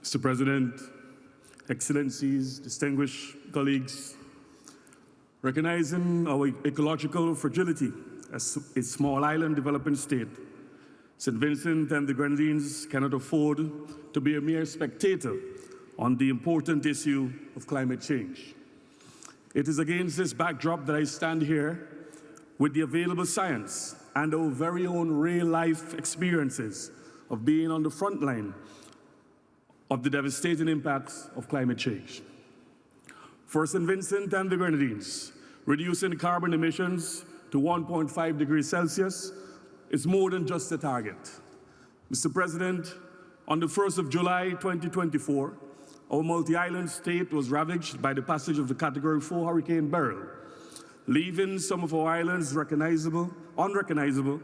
Mr. President, Excellencies, distinguished colleagues, recognizing our ecological fragility as a small island developing state, St. Vincent and the Grenadines cannot afford to be a mere spectator on the important issue of climate change. It is against this backdrop that I stand here with the available science and our very own real-life experiences of being on the front line of the devastating impacts of climate change. For St. Vincent and the Grenadines, reducing carbon emissions to 1.5 degrees Celsius is more than just a target. Mr. President, on the 1st of July 2024, our multi-island state was ravaged by the passage of the Category 4 Hurricane Beryl, leaving some of our islands unrecognizable,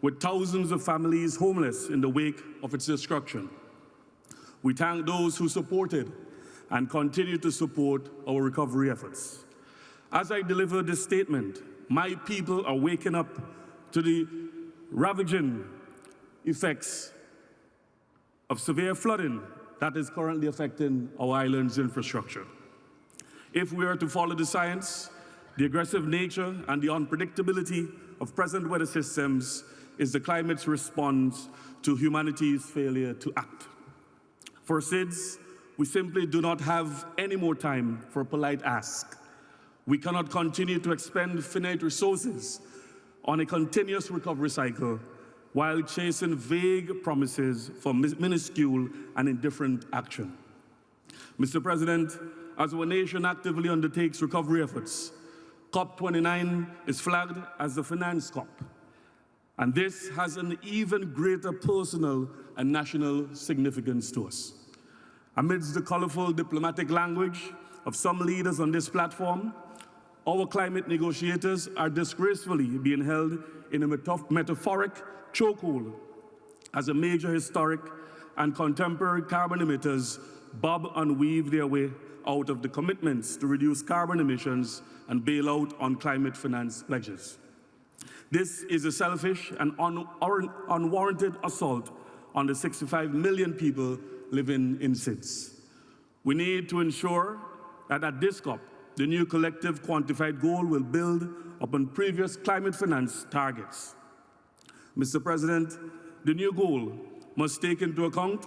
with thousands of families homeless in the wake of its destruction. We thank those who supported and continue to support our recovery efforts. As I deliver this statement, my people are waking up to the ravaging effects of severe flooding that is currently affecting our island's infrastructure. If we are to follow the science, the aggressive nature and the unpredictability of present weather systems is the climate's response to humanity's failure to act. For SIDS, we simply do not have any more time for a polite ask. We cannot continue to expend finite resources on a continuous recovery cycle while chasing vague promises for minuscule and indifferent action. Mr. President, as our nation actively undertakes recovery efforts, COP29 is flagged as the finance COP, and this has an even greater personal and national significance to us. Amidst the colorful diplomatic language of some leaders on this platform, our climate negotiators are disgracefully being held in a metaphoric chokehold as a major historic and contemporary carbon emitters bob and weave their way out of the commitments to reduce carbon emissions and bail out on climate finance pledges. This is a selfish and unwarranted assault on the 65 million people living in SIDS. We need to ensure that at this COP, the new collective quantified goal will build upon previous climate finance targets. Mr. President, the new goal must take into account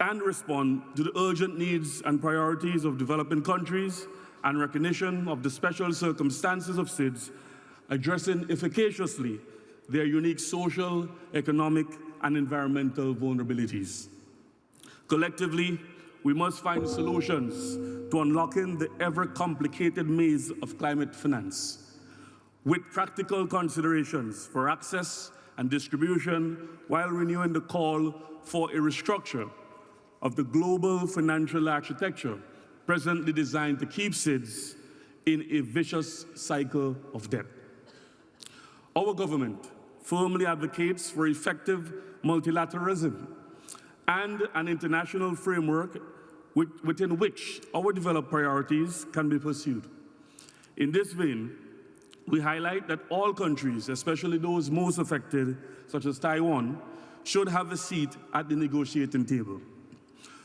and respond to the urgent needs and priorities of developing countries and recognition of the special circumstances of SIDS, addressing efficaciously their unique social, economic, and environmental vulnerabilities. Collectively, we must find solutions to unlocking the ever-complicated maze of climate finance, with practical considerations for access and distribution, while renewing the call for a restructure of the global financial architecture presently designed to keep SIDS in a vicious cycle of debt. Our government firmly advocates for effective multilateralism and an international framework within which our developed priorities can be pursued. In this vein, we highlight that all countries, especially those most affected, such as Taiwan, should have a seat at the negotiating table.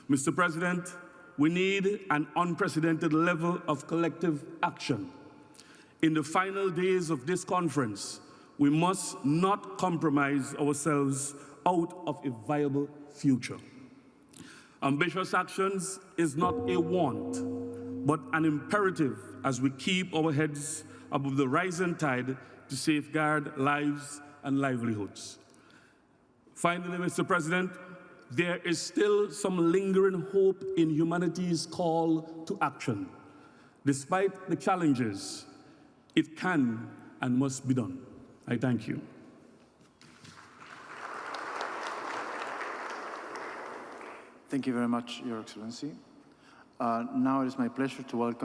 Mr. President, we need an unprecedented level of collective action. In the final days of this conference, we must not compromise ourselves out of a viable future. Ambitious actions is not a want, but an imperative as we keep our heads above the rising tide to safeguard lives and livelihoods. Finally, Mr. President, there is still some lingering hope in humanity's call to action. Despite the challenges, it can and must be done. I thank you. Thank you very much, Your Excellency. Now it is my pleasure to welcome